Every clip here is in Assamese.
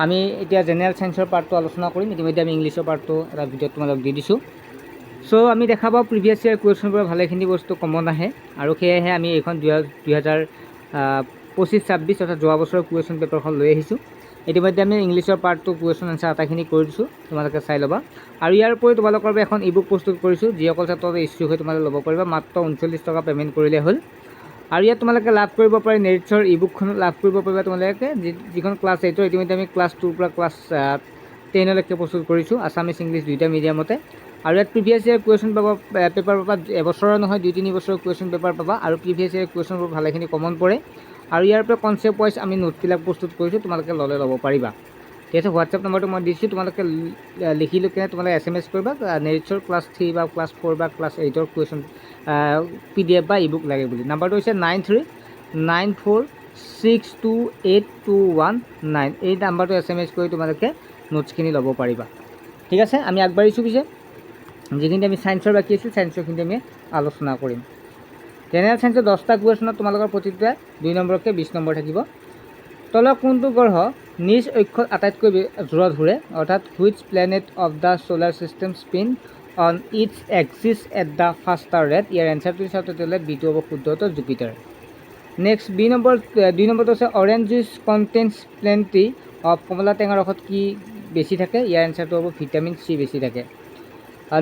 আমি এতিয়া জেনেৰেল সায়েন্সৰ পাৰ্টটো আলোচনা কৰিম। ইতিমধ্যে আমি ইংলিছৰ পাৰ্টটো এটা ভিডিঅ'ত তোমালোক দি দিছোঁ। চ' আমি দেখা পাওঁ প্ৰিভিয়াছ ইয়াৰ কুৱেশ্যনবোৰৰ ভালেখিনি বস্তু কমন আহে, আৰু সেয়েহে আমি এইখন 2025-26 অৰ্থাৎ যোৱা বছৰৰ কুৱেশ্যন পেপাৰখন লৈ আহিছোঁ। ইতিমধ্যে আমি ইংলিছৰ পাৰ্টটো কুৱেশ্যন এনচাৰ আটাইখিনি কৰি দিছোঁ, তোমালোকে চাই ল'বা। আৰু ইয়াৰ উপৰি তোমালোকৰ বাবে এখন ই বুক প্ৰস্তুত কৰিছোঁ, যিসকল ছাত্ৰৰ ইচ্ছুক হৈ তোমালোকে ল'ব পাৰিবা। মাত্ৰ 39 টকা পে'মেণ্ট কৰিলে হ'ল। আৰু ইয়াত তোমালোকে লাভ কৰিব পাৰি নেৰিটছৰ ই বুকখন লাভ কৰিব পাৰিবা তোমালোকে, যিখন ক্লাছ 8-ৰ ইতিমধ্যে আমি ক্লাছ 2ৰ পৰা ক্লাছ 10লৈকে প্ৰস্তুত কৰিছোঁ, আছামিছ ইংলিছ দুয়োটা মিডিয়ামতে। আৰু ইয়াত প্ৰিভিয়াছ ইয়াৰ কুৱেশ্যন পেপাৰ পাবা, এবছৰৰ নহয় 2-3 বছৰৰ কুৱেশ্যন পেপাৰ পাবা। আৰু প্ৰিভিয়াছ ইয়াৰ কুৱেশ্যনবোৰ ভালেখিনি কমন পৰে। আৰু ইয়াৰ পৰা কনচেপ্ট ৱাইজ আমি নোটবিলাক প্ৰস্তুত কৰিছোঁ, তোমালোকে ল'ব পাৰিবা। ঠিক আছে, হোৱাটছএপ নম্বৰটো মই দিছোঁ, তোমালোকে লিখি লৈ কিনে তোমালোকে SMS কৰিবা নেৰিটছৰ ক্লাছ 3 বা ক্লাছ 4 বা ক্লাছ 8-ৰ কুৱেশ্যন PDF বা ই বুক লাগে বুলি। নাম্বাৰটো হৈছে 9394628219। এই নাম্বাৰটো SMS কৰি তোমালোকে নোটছখিনি ল'ব পাৰিবা। ঠিক আছে, আমি আগবাঢ়িছোঁ। পিছে যিখিনি আমি ছায়েন্সৰ বাকী আছিল, ছায়েন্সৰখিনি আমি আলোচনা কৰিম। জেনেৰেল ছায়েন্সৰ 10টা কুৱেশ্যনত তোমালোকৰ প্ৰতিটোৱে 2 নম্বৰকৈ 20 নম্বৰ থাকিব। তলৰ কোনটো গ্ৰহ নিজ অক্ষত আটাইতকৈ জোৰত ঘূৰে, অৰ্থাৎ which planet of the solar system spin on its axis at the faster rate. ইয়াৰ এনচাৰটো চাওঁ তেতিয়াহ'লে বিটো হ'ব শুদ্ধ উত্তৰ, জুপিটাৰ। নেক্সট 2 নম্বৰটো আছে orange juice contains plenty of. কমলা টেঙাৰ ৰসত কি বেছি থাকে? ইয়াৰ এনচাৰটো হ'ব ভিটামিন চি বেছি থাকে।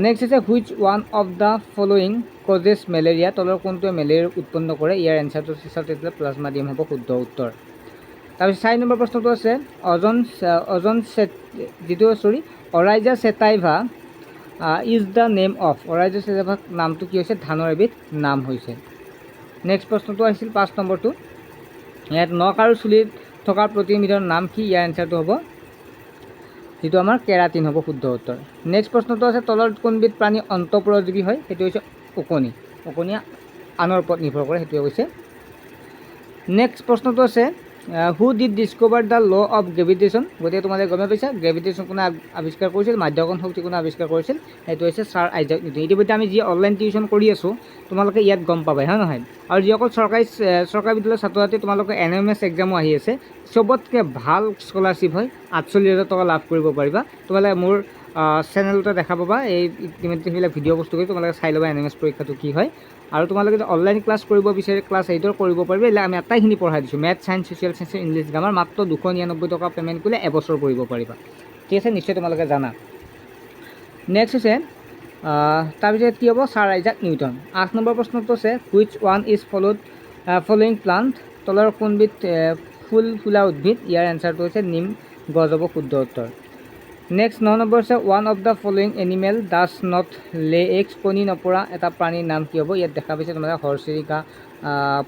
নেক্সট আছে which one of the following causes malaria. তলৰ কোনটোৱে মেলেৰিয়া উৎপন্ন কৰে? ইয়াৰ এনচাৰটো চাওঁ তেতিয়াহ'লে প্লাজমাডিয়াম হ'ব শুদ্ধ উত্তৰ। তাৰপিছত 4 নম্বৰ প্ৰশ্নটো আছে অৰাইজা চেটাইভা ইজ দ্য নেম অফ। অৰাইজা চেটাইভা নামটো কি হৈছে? ধানৰ এবিধ নাম হৈছে। নেক্সট প্ৰশ্নটো আহিছিল 5 নম্বৰটো, ইয়াত নখ আৰু চুলিত থকা প্ৰতিবিধৰ নাম কি? ইয়াৰ এনচাৰটো হ'ব যিটো আমাৰ কেৰাটিন হ'ব শুদ্ধ উত্তৰ। নেক্সট প্ৰশ্নটো আছে তলৰ কোনবিধ প্ৰাণী অন্তঃপৰজীৱী হয়? সেইটো হৈছে ওকণি। ওকণিয়ে আনৰ ওপৰত নিৰ্ভৰ কৰে, সেইটোৱে কৈছে। নেক্সট প্ৰশ্নটো আছে who did discover the law of gravitation. গতিকে তোমালোকে গমে পাইছা গ্ৰেভিটেশ্যন কোনে আৱিষ্কাৰ কৰিছিল, মাধ্যাকৰ্ষণ শক্তি কোনে আৱিষ্কাৰ কৰিছিল? সেইটো হৈছে ছাৰ আইজাক নিউটন। ইতিমধ্যে আমি যি অনলাইন টিউশ্যন কৰি আছোঁ, তোমালোকে ইয়াত গম পাবা, হয় নহয়? আৰু যিসকল চৰকাৰী বিদ্যালয়ৰ ছাত্ৰ ছাত্ৰী তোমালোকৰ NMS এক্সামো আহি আছে, চবতকৈ ভাল স্কলাৰশ্বিপ হয়, 48,000 টকা লাভ কৰিব পাৰিবা। তোমালোকে মোৰ চেনেলতে দেখা পাবা, এই ইতিমধ্যে সেইবিলাক ভিডিঅ' বস্তু কৰি তোমালোকে চাই ল'বা NMS পৰীক্ষাটো কি হয়। আৰু তোমালোকে যদি অনলাইন ক্লাছ কৰিব বিচাৰে ক্লাছ 8-ৰ কৰিব পাৰিবা। এইবিলাক আমি আটাইখিনি পঢ়াই দিছোঁ, math, science, social science, English grammar. মাত্ৰ 299 টকা পে'মেণ্ট কৰিলে এবছৰ পঢ়িব পাৰিবা। ঠিক আছে, নিশ্চয় তোমালোকে জানা। নেক্সট হৈছে তাৰপিছত কি হ'ব? Sir Isaac Newton. 8 নম্বৰ প্ৰশ্নটো আছে which one is following plant. তলৰ কোনবিধ ফুলা উদ্ভিদ? ইয়াৰ এনচাৰটো হৈছে নিম গছ হ'ব শুদ্ধ উত্তৰ। নেক্সট 9 নম্বৰ আছে one of the following animal does not লে এগছ। কণী নপৰা এটা প্ৰাণীৰ নাম কি হ'ব? ইয়াত দেখা পাইছে তোমালোকে হৰচিৰিকা,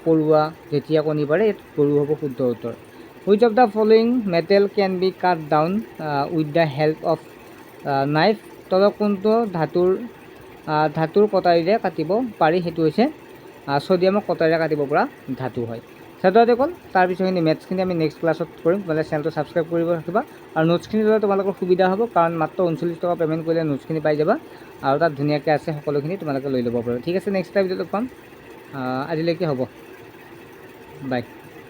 পৰুৱা যেতিয়া কণী পাৰে, ইয়াত গৰু হ'ব শুদ্ধ উত্তৰ। Which of the following metal can be cut down with the help of knife. তলৰ কোনটো ধাতুৰ কটাৰীৰে কাটিব পাৰি? সেইটো হৈছে ছ'ডিয়ামক কটাৰীৰে কাটিব পৰা ধাতু হয়। ছাত্ৰ-ছাত্ৰীসকল, তাৰপিছতখিনি মেথছখিনি আমি নেক্সট ক্লাছত কৰিম। তোমালোকে চেনেলটো ছাবস্ক্ৰাইব কৰিব ৰাখিবা। আৰু নোটছখিনি ল'লে তোমালোকৰ সুবিধা হ'ব, কাৰণ মাত্ৰ 39 টকা পে'মেণ্ট কৰিলে নোটছখিনি পাই যাবা। আৰু তাত ধুনীয়াকৈ আছে, সকলোখিনি তোমালোকে লৈ ল'ব পাৰিবা। ঠিক আছে, নেক্সট টাইম লগ পাম। আজিলৈকে হ'ব, বাই।